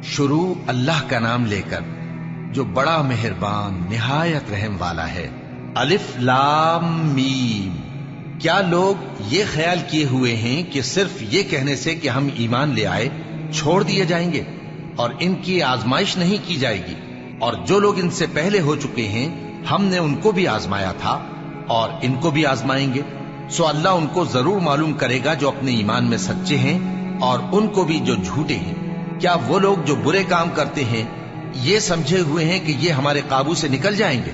شروع اللہ کا نام لے کر جو بڑا مہربان نہایت رحم والا ہے۔ الف لام میم۔ کیا لوگ یہ خیال کیے ہوئے ہیں کہ صرف یہ کہنے سے کہ ہم ایمان لے آئے چھوڑ دیے جائیں گے اور ان کی آزمائش نہیں کی جائے گی؟ اور جو لوگ ان سے پہلے ہو چکے ہیں ہم نے ان کو بھی آزمایا تھا اور ان کو بھی آزمائیں گے، سو اللہ ان کو ضرور معلوم کرے گا جو اپنے ایمان میں سچے ہیں اور ان کو بھی جو جھوٹے ہیں۔ کیا وہ لوگ جو برے کام کرتے ہیں یہ سمجھے ہوئے ہیں کہ یہ ہمارے قابو سے نکل جائیں گے؟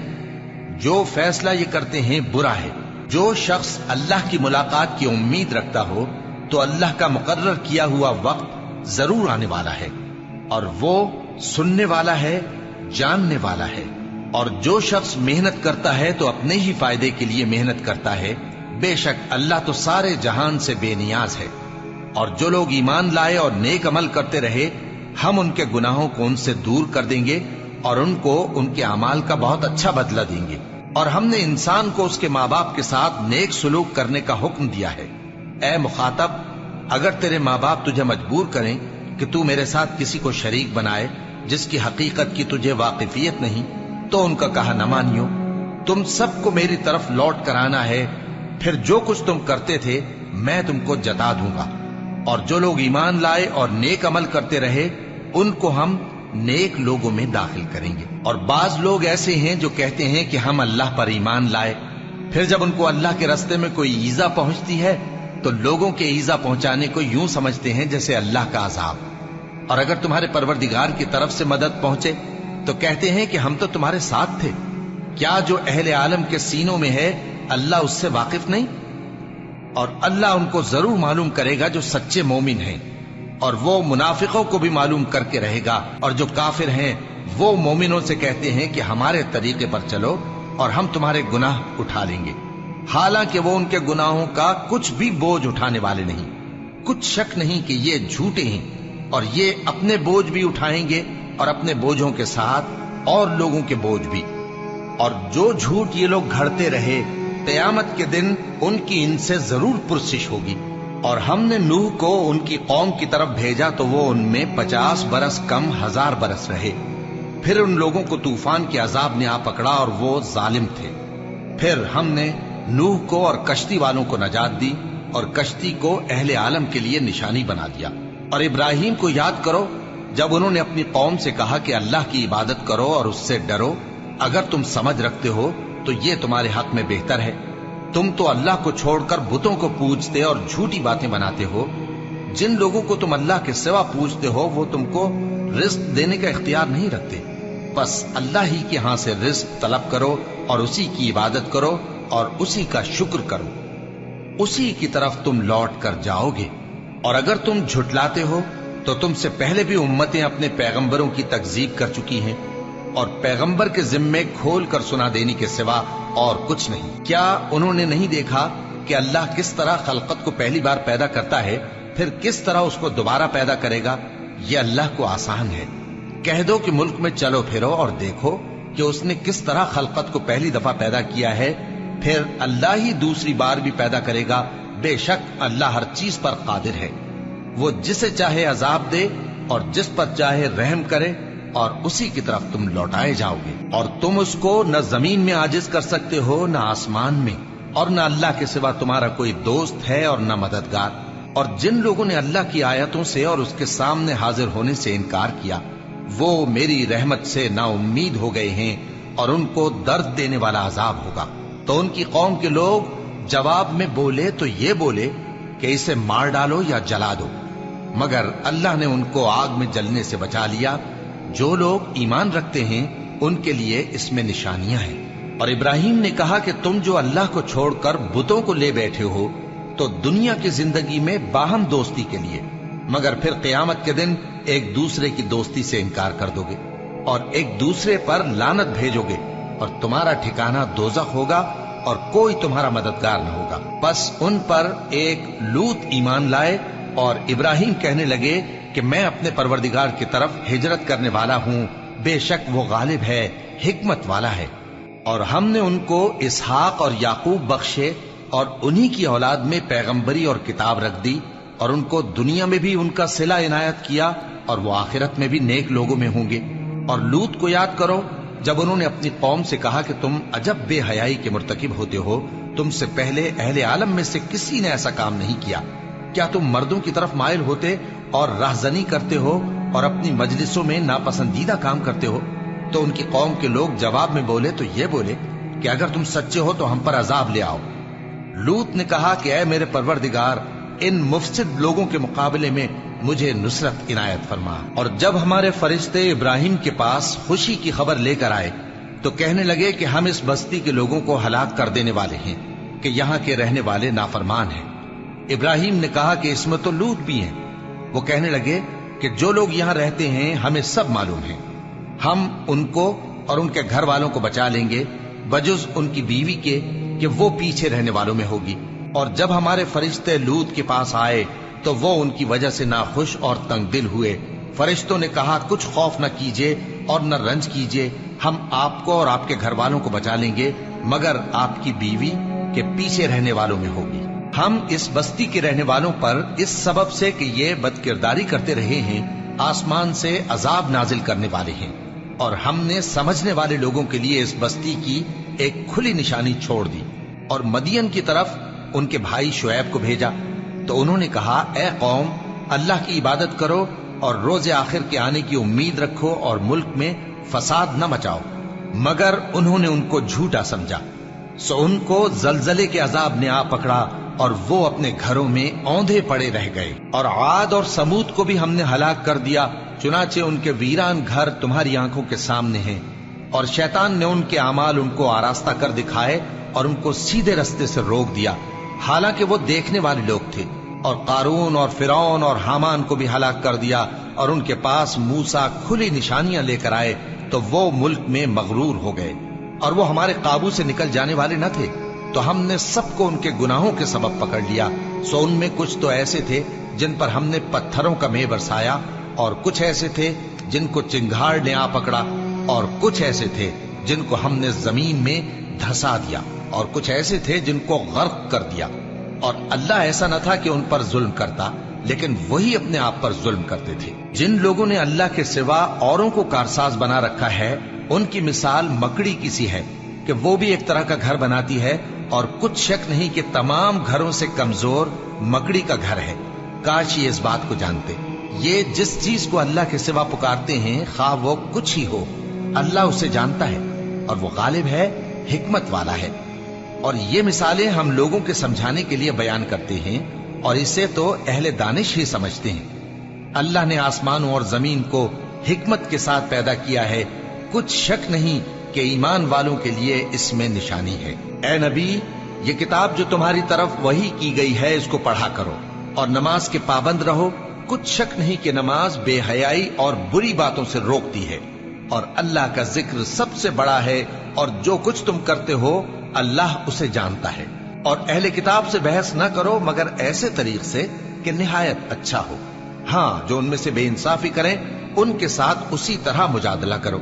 جو فیصلہ یہ کرتے ہیں برا ہے۔ جو شخص اللہ کی ملاقات کی امید رکھتا ہو تو اللہ کا مقرر کیا ہوا وقت ضرور آنے والا ہے، اور وہ سننے والا ہے، جاننے والا ہے۔ اور جو شخص محنت کرتا ہے تو اپنے ہی فائدے کے لیے محنت کرتا ہے، بے شک اللہ تو سارے جہان سے بے نیاز ہے۔ اور جو لوگ ایمان لائے اور نیک عمل کرتے رہے ہم ان کے گناہوں کو ان سے دور کر دیں گے اور ان کو ان کے اعمال کا بہت اچھا بدلہ دیں گے۔ اور ہم نے انسان کو اس کے ماں باپ کے ساتھ نیک سلوک کرنے کا حکم دیا ہے۔ اے مخاطب، اگر تیرے ماں باپ تجھے مجبور کریں کہ تو میرے ساتھ کسی کو شریک بنائے جس کی حقیقت کی تجھے واقفیت نہیں تو ان کا کہا نہ مانیو۔ تم سب کو میری طرف لوٹ کر آنا ہے، پھر جو کچھ تم کرتے تھے میں تم کو جتا دوں گا۔ اور جو لوگ ایمان لائے اور نیک عمل کرتے رہے ان کو ہم نیک لوگوں میں داخل کریں گے۔ اور بعض لوگ ایسے ہیں جو کہتے ہیں کہ ہم اللہ پر ایمان لائے، پھر جب ان کو اللہ کے راستے میں کوئی ایذا پہنچتی ہے تو لوگوں کے ایذا پہنچانے کو یوں سمجھتے ہیں جیسے اللہ کا عذاب۔ اور اگر تمہارے پروردگار کی طرف سے مدد پہنچے تو کہتے ہیں کہ ہم تو تمہارے ساتھ تھے۔ کیا جو اہل عالم کے سینوں میں ہے اللہ اس سے واقف نہیں؟ اور اللہ ان کو ضرور معلوم کرے گا جو سچے مومن ہیں، اور وہ منافقوں کو بھی معلوم کر کے رہے گا۔ اور جو کافر ہیں وہ مومنوں سے کہتے ہیں کہ ہمارے طریقے پر چلو اور ہم تمہارے گناہ اٹھا لیں گے، حالانکہ وہ ان کے گناہوں کا کچھ بھی بوجھ اٹھانے والے نہیں۔ کچھ شک نہیں کہ یہ جھوٹے ہیں اور یہ اپنے بوجھ بھی اٹھائیں گے اور اپنے بوجھوں کے ساتھ اور لوگوں کے بوجھ بھی۔ اور جو جھوٹ یہ لوگ گھڑتے رہے قیامت کے دن ان کی ان سے ضرور پرسش ہوگی۔ اور ہم نے نوح کو ان کی قوم کی طرف بھیجا تو وہ ان میں 50 برس کم 1000 برس رہے۔ پھر ان لوگوں کو طوفان کے عذاب نے آ پکڑا اور وہ ظالم تھے۔ پھر ہم نے نوح کو اور کشتی والوں کو نجات دی اور کشتی کو اہل عالم کے لیے نشانی بنا دیا۔ اور ابراہیم کو یاد کرو جب انہوں نے اپنی قوم سے کہا کہ اللہ کی عبادت کرو اور اس سے ڈرو، اگر تم سمجھ رکھتے ہو تو یہ تمہارے حق میں بہتر ہے۔ تم تو اللہ کو چھوڑ کر بتوں کو پوجتے اور جھوٹی باتیں بناتے ہو۔ جن لوگوں کو تم اللہ کے سوا پوجتے ہو وہ تم کو رزق دینے کا اختیار نہیں رکھتے، بس اللہ ہی کے ہاں سے رزق طلب کرو اور اسی کی عبادت کرو اور اسی کا شکر کرو، اسی کی طرف تم لوٹ کر جاؤ گے۔ اور اگر تم جھٹلاتے ہو تو تم سے پہلے بھی امتیں اپنے پیغمبروں کی تکذیب کر چکی ہیں، اور پیغمبر کے ذمے کھول کر سنا دینے کے سوا اور کچھ نہیں۔ کیا انہوں نے نہیں دیکھا کہ اللہ کس طرح خلقت کو پہلی بار پیدا کرتا ہے پھر کس طرح اس کو دوبارہ پیدا کرے گا؟ یہ اللہ کو آسان ہے۔ کہہ دو کہ ملک میں چلو پھرو اور دیکھو کہ اس نے کس طرح خلقت کو پہلی دفعہ پیدا کیا ہے، پھر اللہ ہی دوسری بار بھی پیدا کرے گا۔ بے شک اللہ ہر چیز پر قادر ہے۔ وہ جسے چاہے عذاب دے اور جس پر چاہے رحم کرے، اور اسی کی طرف تم لوٹائے جاؤ گے۔ اور تم اس کو نہ زمین میں عاجز کر سکتے ہو نہ آسمان میں، اور نہ اللہ کے سوا تمہارا کوئی دوست ہے اور نہ مددگار۔ اور جن لوگوں نے اللہ کی آیتوں سے اور اس کے سامنے حاضر ہونے سے انکار کیا وہ میری رحمت سے نا امید ہو گئے ہیں اور ان کو درد دینے والا عذاب ہوگا۔ تو ان کی قوم کے لوگ جواب میں بولے تو یہ بولے کہ اسے مار ڈالو یا جلا دو، مگر اللہ نے ان کو آگ میں جلنے سے بچا لیا۔ جو لوگ ایمان رکھتے ہیں ان کے لیے اس میں نشانیاں ہیں۔ اور ابراہیم نے کہا کہ تم جو اللہ کو چھوڑ کر بتوں کو لے بیٹھے ہو تو دنیا کی زندگی میں باہم دوستی کے لیے، مگر پھر قیامت کے دن ایک دوسرے کی دوستی سے انکار کر دو گے اور ایک دوسرے پر لعنت بھیجو گے، اور تمہارا ٹھکانہ دوزخ ہوگا اور کوئی تمہارا مددگار نہ ہوگا۔ بس ان پر ایک لوط ایمان لائے اور ابراہیم کہنے لگے کہ میں اپنے پروردگار کی طرف ہجرت کرنے والا ہوں، بے شک وہ غالب ہے، حکمت والا ہے۔ اور ہم نے ان کو اسحاق اور یعقوب بخشے اور انہی کی اولاد میں پیغمبری اور کتاب رکھ دی، اور ان کو دنیا میں بھی ان کا صلہ عنایت کیا اور وہ آخرت میں بھی نیک لوگوں میں ہوں گے۔ اور لوط کو یاد کرو جب انہوں نے اپنی قوم سے کہا کہ تم عجب بے حیائی کے مرتکب ہوتے ہو، تم سے پہلے اہل عالم میں سے کسی نے ایسا کام نہیں کیا۔ کیا تم مردوں کی طرف مائل ہوتے اور راہزنی کرتے ہو اور اپنی مجلسوں میں ناپسندیدہ کام کرتے ہو؟ تو ان کی قوم کے لوگ جواب میں بولے تو یہ بولے کہ اگر تم سچے ہو تو ہم پر عذاب لے آؤ۔ لوط نے کہا کہ اے میرے پروردگار، ان مفسد لوگوں کے مقابلے میں مجھے نصرت عنایت فرما۔ اور جب ہمارے فرشتے ابراہیم کے پاس خوشی کی خبر لے کر آئے تو کہنے لگے کہ ہم اس بستی کے لوگوں کو ہلاک کر دینے والے ہیں کہ یہاں کے رہنے والے نافرمان ہیں۔ ابراہیم نے کہا کہ اس میں تو لوط بھی ہیں۔ وہ کہنے لگے کہ جو لوگ یہاں رہتے ہیں ہمیں سب معلوم ہیں، ہم ان کو اور ان کے گھر والوں کو بچا لیں گے بجز ان کی بیوی کے کہ وہ پیچھے رہنے والوں میں ہوگی۔ اور جب ہمارے فرشتے لوط کے پاس آئے تو وہ ان کی وجہ سے ناخوش اور تنگ دل ہوئے۔ فرشتوں نے کہا کچھ خوف نہ کیجیے اور نہ رنج کیجیے، ہم آپ کو اور آپ کے گھر والوں کو بچا لیں گے مگر آپ کی بیوی کے پیچھے رہنے والوں میں ہوگی۔ ہم اس بستی کے رہنے والوں پر اس سبب سے کہ یہ بد کرداری کرتے رہے ہیں آسمان سے عذاب نازل کرنے والے ہیں، اور ہم نے سمجھنے والے لوگوں کے لیے اس بستی کی ایک کھلی نشانی چھوڑ دی۔ اور مدین کی طرف ان کے بھائی شعیب کو بھیجا تو انہوں نے کہا اے قوم، اللہ کی عبادت کرو اور روز آخر کے آنے کی امید رکھو اور ملک میں فساد نہ مچاؤ، مگر انہوں نے ان کو جھوٹا سمجھا، سو ان کو زلزلے کے عذاب نے آ پکڑا اور وہ اپنے گھروں میں اوندھے پڑے رہ گئے۔ اور عاد اور سمود کو بھی ہم نے ہلاک کر دیا، چنانچہ ان کے ویران گھر تمہاری آنکھوں کے سامنے ہیں۔ اور شیطان نے ان کے اعمال ان کو آراستہ کر دکھائے اور ان کو سیدھے رستے سے روک دیا، حالانکہ وہ دیکھنے والے لوگ تھے۔ اور قارون اور فرعون اور حامان کو بھی ہلاک کر دیا، اور ان کے پاس موسیٰ کھلی نشانیاں لے کر آئے تو وہ ملک میں مغرور ہو گئے، اور وہ ہمارے قابو سے نکل جانے والے نہ تھے، تو ہم نے سب کو ان کے گناہوں کے سبب پکڑ لیا۔ سو ان میں کچھ تو ایسے تھے جن پر ہم نے پتھروں کا مے برسایا، اور کچھ ایسے تھے جن کو چنگھاڑ نے آ پکڑا، اور کچھ ایسے تھے جن کو ہم نے زمین میں دھسا دیا، اور کچھ ایسے تھے جن کو غرق کر دیا۔ اور اللہ ایسا نہ تھا کہ ان پر ظلم کرتا، لیکن وہی اپنے آپ پر ظلم کرتے تھے۔ جن لوگوں نے اللہ کے سوا اوروں کو کارساز بنا رکھا ہے، ان کی مثال مکڑی کی سی ہے کہ وہ بھی ایک طرح کا گھر بناتی ہے، اور کچھ شک نہیں کہ تمام گھروں سے کمزور مکڑی کا گھر ہے۔ کاش یہ اس بات کو جانتے۔ یہ جس چیز کو اللہ کے سوا پکارتے ہیں خواہ وہ کچھ ہی ہو، اللہ اسے جانتا ہے اور وہ غالب ہے، حکمت والا ہے۔ اور یہ مثالیں ہم لوگوں کے سمجھانے کے لیے بیان کرتے ہیں، اور اسے تو اہل دانش ہی سمجھتے ہیں۔ اللہ نے آسمانوں اور زمین کو حکمت کے ساتھ پیدا کیا ہے، کچھ شک نہیں کہ ایمان والوں کے لیے اس میں نشانی ہے۔ اے نبی، یہ کتاب جو تمہاری طرف وحی کی گئی ہے اس کو پڑھا کرو، اور نماز کے پابند رہو۔ کچھ شک نہیں کہ نماز بے حیائی اور بری باتوں سے روکتی ہے، اور اللہ کا ذکر سب سے بڑا ہے، اور جو کچھ تم کرتے ہو اللہ اسے جانتا ہے۔ اور اہل کتاب سے بحث نہ کرو مگر ایسے طریق سے کہ نہایت اچھا ہو۔ ہاں، جو ان میں سے بے انصافی کریں ان کے ساتھ اسی طرح مجادلہ کرو،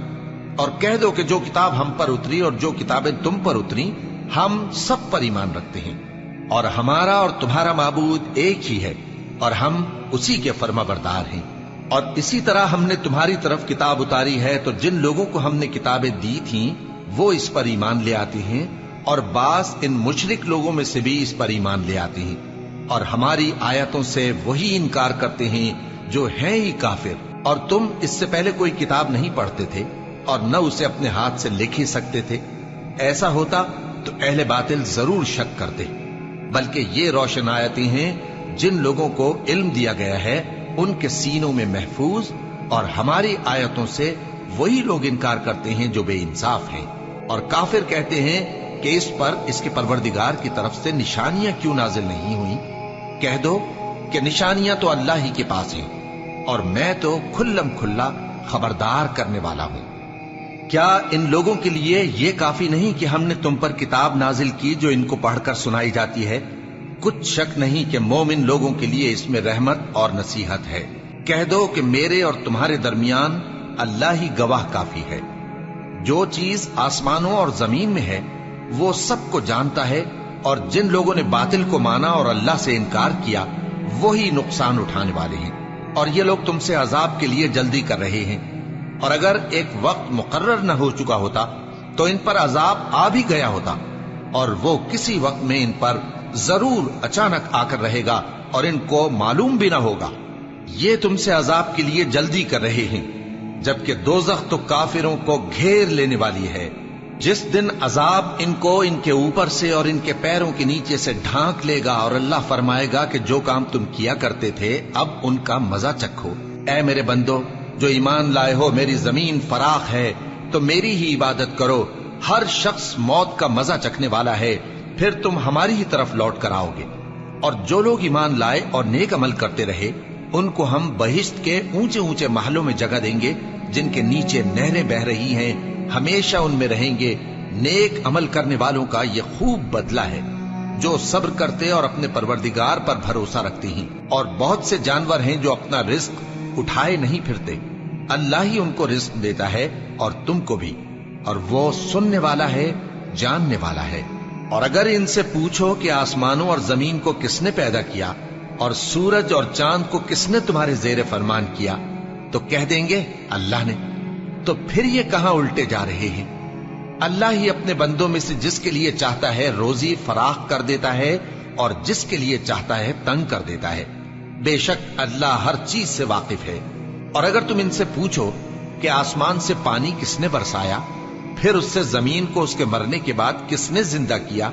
اور کہہ دو کہ جو کتاب ہم پر اتری اور جو کتابیں تم پر اتری ہم سب پر ایمان رکھتے ہیں، اور ہمارا اور تمہارا معبود ایک ہی ہے، اور ہم اسی کے فرما بردار ہیں۔ اور اسی طرح ہم نے تمہاری طرف کتاب اتاری ہے تو جن لوگوں کو ہم نے کتابیں دی تھیں وہ اس پر ایمان لے آتے ہیں، اور بعض ان مشرک لوگوں میں سے بھی اس پر ایمان لے آتے ہیں، اور ہماری آیتوں سے وہی انکار کرتے ہیں جو ہیں ہی کافر۔ اور تم اس سے پہلے کوئی کتاب نہیں پڑھتے تھے اور نہ اسے اپنے ہاتھ سے لکھ ہی سکتے تھے۔ ایسا ہوتا تو اہل باطل ضرور شک کرتے، بلکہ یہ روشن آیتیں ہیں جن لوگوں کو علم دیا گیا ہے ان کے سینوں میں محفوظ، اور ہماری آیتوں سے وہی لوگ انکار کرتے ہیں جو بے انصاف ہیں۔ اور کافر کہتے ہیں کہ اس پر اس کے پروردگار کی طرف سے نشانیاں کیوں نازل نہیں ہوئیں؟ کہہ دو کہ نشانیاں تو اللہ ہی کے پاس ہیں، اور میں تو کھلم کھلا خبردار کرنے والا ہوں۔ کیا ان لوگوں کے لیے یہ کافی نہیں کہ ہم نے تم پر کتاب نازل کی جو ان کو پڑھ کر سنائی جاتی ہے؟ کچھ شک نہیں کہ مومن لوگوں کے لیے اس میں رحمت اور نصیحت ہے۔ کہہ دو کہ میرے اور تمہارے درمیان اللہ ہی گواہ کافی ہے۔ جو چیز آسمانوں اور زمین میں ہے وہ سب کو جانتا ہے، اور جن لوگوں نے باطل کو مانا اور اللہ سے انکار کیا وہی نقصان اٹھانے والے ہیں۔ اور یہ لوگ تم سے عذاب کے لیے جلدی کر رہے ہیں، اور اگر ایک وقت مقرر نہ ہو چکا ہوتا تو ان پر عذاب آ بھی گیا ہوتا، اور وہ کسی وقت میں ان پر ضرور اچانک آ کر رہے گا اور ان کو معلوم بھی نہ ہوگا۔ یہ تم سے عذاب کے لیے جلدی کر رہے ہیں، جبکہ دوزخ تو کافروں کو گھیر لینے والی ہے۔ جس دن عذاب ان کو ان کے اوپر سے اور ان کے پیروں کے نیچے سے ڈھانک لے گا، اور اللہ فرمائے گا کہ جو کام تم کیا کرتے تھے اب ان کا مزہ چکھو۔ اے میرے بندو جو ایمان لائے ہو، میری زمین فراخ ہے تو میری ہی عبادت کرو۔ ہر شخص موت کا مزہ چکھنے والا ہے، پھر تم ہماری ہی طرف لوٹ کر آؤ گے۔ اور جو لوگ ایمان لائے اور نیک عمل کرتے رہے، ان کو ہم بہشت کے اونچے اونچے محلوں میں جگہ دیں گے، جن کے نیچے نہریں بہ رہی ہیں، ہمیشہ ان میں رہیں گے۔ نیک عمل کرنے والوں کا یہ خوب بدلہ ہے، جو صبر کرتے اور اپنے پروردگار پر بھروسہ رکھتے ہیں۔ اور بہت سے جانور ہیں جو اپنا رزق اٹھائے نہیں پھرتے، اللہ ہی ان کو رزق دیتا ہے اور تم کو بھی، اور وہ سننے والا ہے، جاننے والا ہے۔ اور اگر ان سے پوچھو کہ آسمانوں اور زمین کو کس نے پیدا کیا اور سورج اور چاند کو کس نے تمہارے زیر فرمان کیا، تو کہہ دیں گے اللہ نے۔ تو پھر یہ کہاں الٹے جا رہے ہیں؟ اللہ ہی اپنے بندوں میں سے جس کے لیے چاہتا ہے روزی فراخ کر دیتا ہے، اور جس کے لیے چاہتا ہے تنگ کر دیتا ہے۔ بے شک اللہ ہر چیز سے واقف ہے۔ اور اگر تم ان سے پوچھو کہ آسمان سے پانی کس نے برسایا، پھر اس سے زمین کو اس کے مرنے کے بعد کس نے زندہ کیا،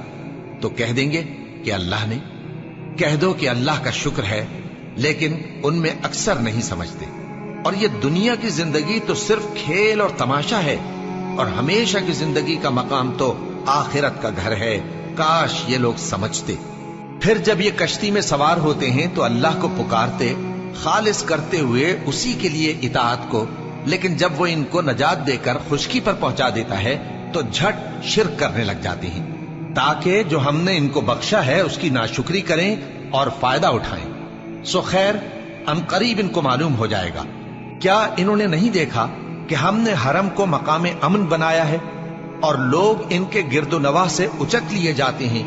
تو کہہ دیں گے کہ اللہ نے۔ کہہ دو کہ اللہ کا شکر ہے، لیکن ان میں اکثر نہیں سمجھتے۔ اور یہ دنیا کی زندگی تو صرف کھیل اور تماشا ہے، اور ہمیشہ کی زندگی کا مقام تو آخرت کا گھر ہے۔ کاش یہ لوگ سمجھتے۔ پھر جب یہ کشتی میں سوار ہوتے ہیں تو اللہ کو پکارتے، خالص کرتے ہوئے اسی کے لیے اطاعت کو، لیکن جب وہ ان کو نجات دے کر خشکی پر پہنچا دیتا ہے تو جھٹ شرک کرنے لگ جاتے ہیں، تاکہ جو ہم نے ان کو بخشا ہے اس کی ناشکری کریں اور فائدہ اٹھائیں۔ سو خیر ان قریب ان کو معلوم ہو جائے گا۔ کیا انہوں نے نہیں دیکھا کہ ہم نے حرم کو مقام امن بنایا ہے اور لوگ ان کے گرد و نواح سے اچک لیے جاتے ہیں؟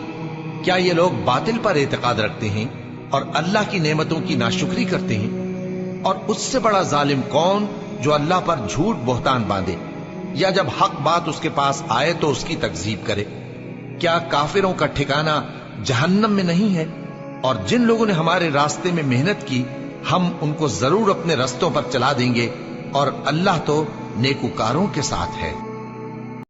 کیا یہ لوگ باطل پر اعتقاد رکھتے ہیں اور اللہ کی نعمتوں کی ناشکری کرتے ہیں؟ اور اس سے بڑا ظالم کون جو اللہ پر جھوٹ بہتان باندھے، یا جب حق بات اس کے پاس آئے تو اس کی تکذیب کرے؟ کیا کافروں کا ٹھکانہ جہنم میں نہیں ہے؟ اور جن لوگوں نے ہمارے راستے میں محنت کی ہم ان کو ضرور اپنے رستوں پر چلا دیں گے، اور اللہ تو نیکوکاروں کے ساتھ ہے۔